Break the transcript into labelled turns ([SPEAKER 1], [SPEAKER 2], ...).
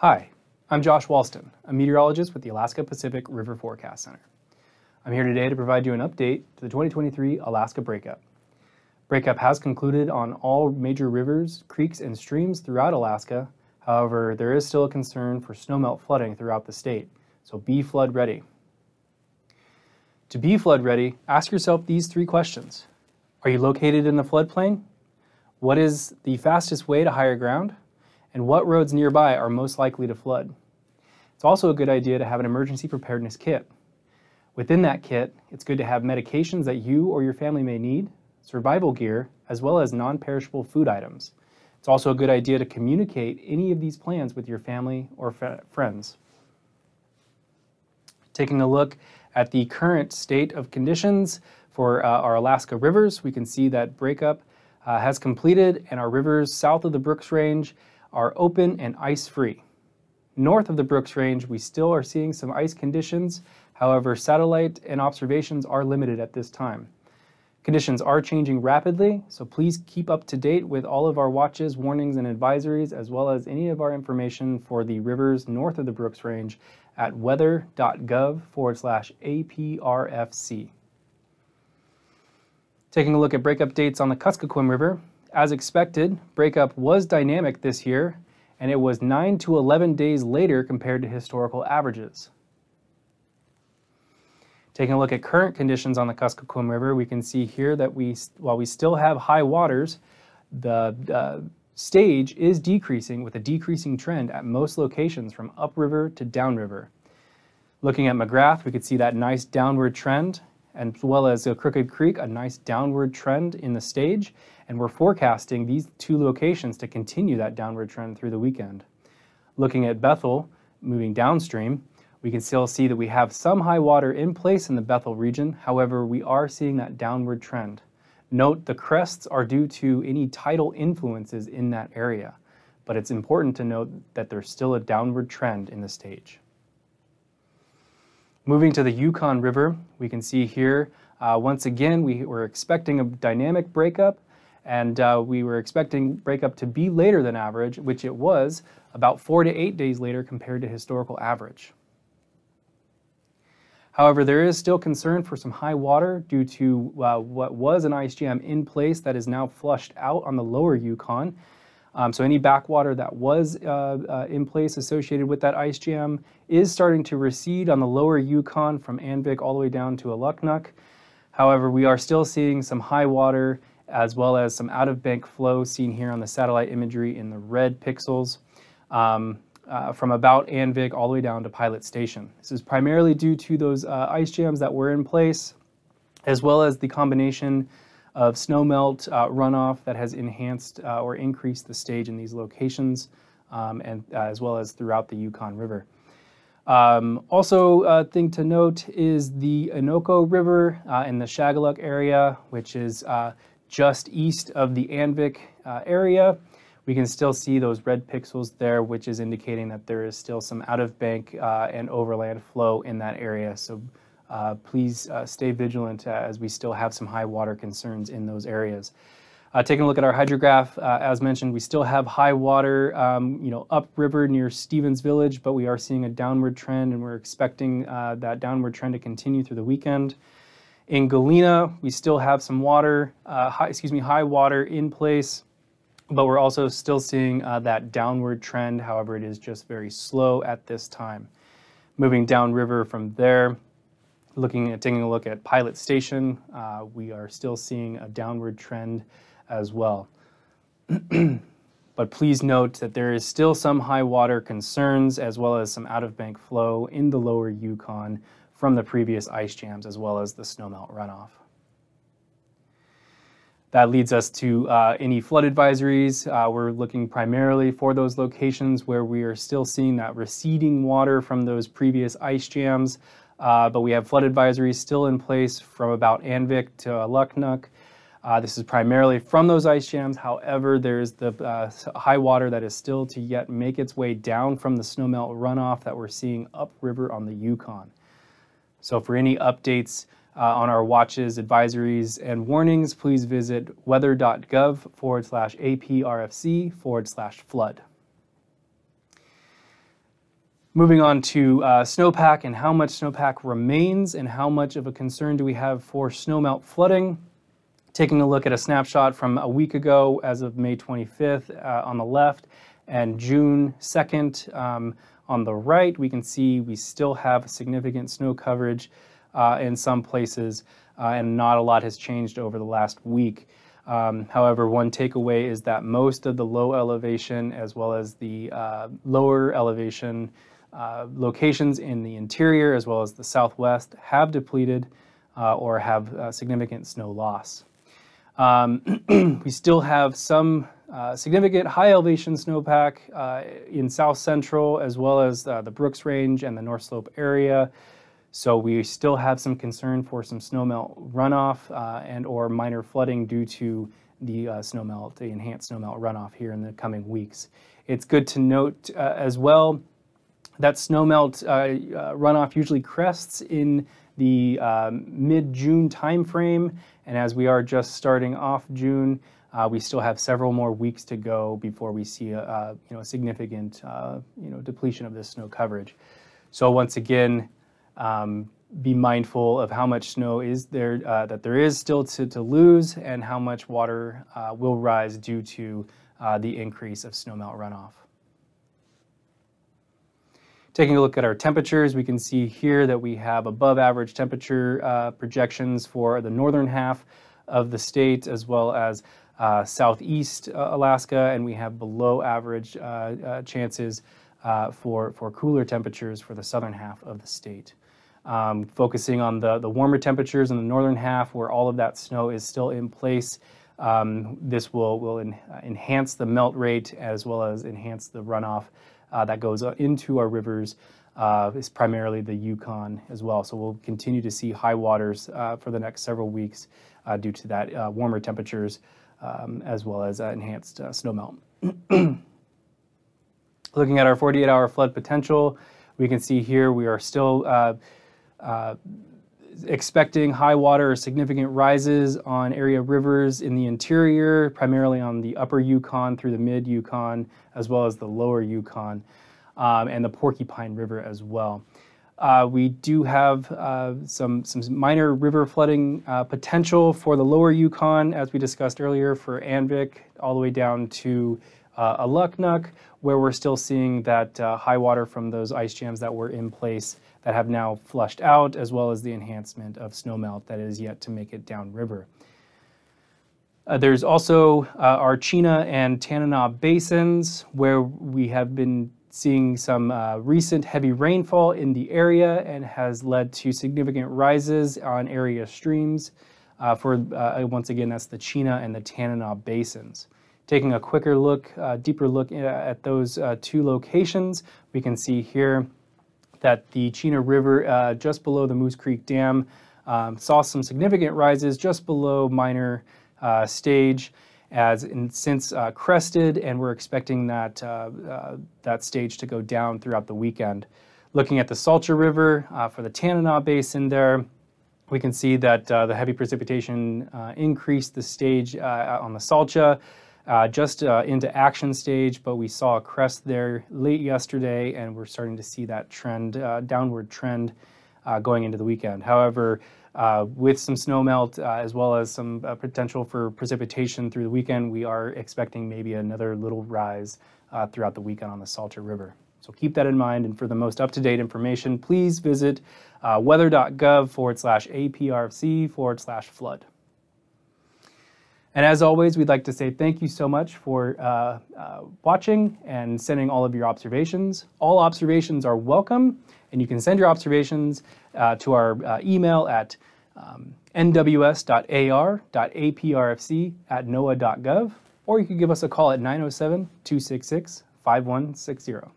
[SPEAKER 1] Hi, I'm Josh Walston, a meteorologist with the Alaska Pacific River Forecast Center. I'm here today to provide you an update to the 2023 Alaska Breakup. Breakup has concluded on all major rivers, creeks, and streams throughout Alaska. However, there is still a concern for snowmelt flooding throughout the state, so be flood ready. To be flood ready, ask yourself these three questions. Are you located in the floodplain? What is the fastest way to higher ground? And what roads nearby are most likely to flood? It's also a good idea to have an emergency preparedness kit. Within that kit, it's good to have medications that you or your family may need, survival gear, as well as non-perishable food items. It's also a good idea to communicate any of these plans with your family or friends. Taking a look at the current state of conditions for our Alaska rivers, we can see that breakup has completed and our rivers south of the Brooks Range are open and ice-free. North of the Brooks Range, we still are seeing some ice conditions. However, satellite and observations are limited at this time. Conditions are changing rapidly, so please keep up to date with all of our watches, warnings, and advisories, as well as any of our information for the rivers north of the Brooks Range at weather.gov/APRFC. Taking a look at breakup dates on the Kuskokwim River, as expected, breakup was dynamic this year, and it was 9 to 11 days later compared to historical averages. Taking a look at current conditions on the Kuskokwim River, we can see here that while we still have high waters, the stage is decreasing with a decreasing trend at most locations from upriver to downriver. Looking at McGrath, we could see that nice downward trend, as well as Crooked Creek, a nice downward trend in the stage, and we're forecasting these two locations to continue that downward trend through the weekend. Looking at Bethel, moving downstream, we can still see that we have some high water in place in the Bethel region. However, we are seeing that downward trend. Note the crests are due to any tidal influences in that area, but it's important to note that there's still a downward trend in the stage. Moving to the Yukon River, we can see here, once again, we were expecting a dynamic breakup, and we were expecting breakup to be later than average, which it was, about 4 to 8 days later compared to historical average. However, there is still concern for some high water due to what was an ice jam in place that is now flushed out on the lower Yukon. So any backwater that was in place associated with that ice jam is starting to recede on the lower Yukon from Anvik all the way down to Aluknuk. However, we are still seeing some high water as well as some out-of-bank flow seen here on the satellite imagery in the red pixels from about Anvik all the way down to Pilot Station. This is primarily due to those ice jams that were in place, as well as the combination of snowmelt runoff that has enhanced or increased the stage in these locations, and as well as throughout the Yukon River. Also, a thing to note is the Innoko River in the Shagaluk area, which is just east of the Anvik area. We can still see those red pixels there, which is indicating that there is still some out-of-bank and overland flow in that area. So please stay vigilant as we still have some high water concerns in those areas. Taking a look at our hydrograph, as mentioned, we still have high water, upriver near Stevens Village, but we are seeing a downward trend, and we're expecting that downward trend to continue through the weekend. In Galena, we still have some water, high water in place, but we're also still seeing that downward trend. However, it is just very slow at this time. Moving downriver from there, taking a look at Pilot Station, we are still seeing a downward trend as well. But please note that there is still some high water concerns as well as some out-of-bank flow in the lower Yukon from the previous ice jams as well as the snowmelt runoff. That leads us to any flood advisories. We're looking primarily for those locations where we are still seeing that receding water from those previous ice jams, but we have flood advisories still in place from about Anvik to Aluknuk. This is primarily from those ice jams. However, there's the high water that is still to yet make its way down from the snowmelt runoff that we're seeing upriver on the Yukon. So for any updates on our watches, advisories, and warnings, please visit weather.gov/APRFC/flood. Moving on to snowpack and how much snowpack remains and how much of a concern do we have for snowmelt flooding. Taking a look at a snapshot from a week ago as of May 25th on the left and June 2nd on the right, we can see we still have significant snow coverage in some places and not a lot has changed over the last week. However, one takeaway is that most of the low elevation as well as the lower elevation locations in the interior as well as the southwest have depleted or have significant snow loss. We still have some significant high elevation snowpack in south central as well as the Brooks Range and the North Slope area. So we still have some concern for some snowmelt runoff and or minor flooding due to the the enhanced snowmelt runoff here in the coming weeks. It's good to note as well that snowmelt runoff usually crests in the mid-June timeframe, and as we are just starting off June, we still have several more weeks to go before we see a significant depletion of this snow coverage. So once again, be mindful of how much snow is there that there is still to lose, and how much water will rise due to the increase of snowmelt runoff. Taking a look at our temperatures, we can see here that we have above average temperature projections for the northern half of the state as well as southeast Alaska, and we have below average chances for cooler temperatures for the southern half of the state. Focusing on the warmer temperatures in the northern half where all of that snow is still in place, this will enhance the melt rate as well as enhance the runoff that goes into our rivers, is primarily the Yukon as well. So we'll continue to see high waters for the next several weeks due to that warmer temperatures as well as enhanced snowmelt. Looking at our 48-hour flood potential, we can see here we are still expecting high water or significant rises on area rivers in the interior, primarily on the upper Yukon through the mid Yukon, as well as the lower Yukon, and the Porcupine River as well. We do have some minor river flooding potential for the lower Yukon, as we discussed earlier, for Anvik all the way down to Aluknuk, where we're still seeing that high water from those ice jams that were in place that have now flushed out, as well as the enhancement of snowmelt that is yet to make it downriver. There's also our Chena and Tanana basins, where we have been seeing some recent heavy rainfall in the area and has led to significant rises on area streams. Once again, that's the Chena and the Tanana basins. Taking a quicker look, deeper look at those two locations, we can see here that the Chena River just below the Moose Creek Dam saw some significant rises just below minor stage as since crested, and we're expecting that that stage to go down throughout the weekend. Looking at the Salcha River for the Tanana Basin there, we can see that the heavy precipitation increased the stage on the Salcha just into action stage, but we saw a crest there late yesterday, and we're starting to see that trend, downward trend going into the weekend. However, with some snowmelt as well as some potential for precipitation through the weekend, we are expecting maybe another little rise throughout the weekend on the Salcha River. So keep that in mind, and for the most up-to-date information, please visit weather.gov/APRFC/flood. And as always, we'd like to say thank you so much for watching and sending all of your observations. All observations are welcome, and you can send your observations to our email at nws.ar.aprfc@noaa.gov, or you can give us a call at 907-266-5160.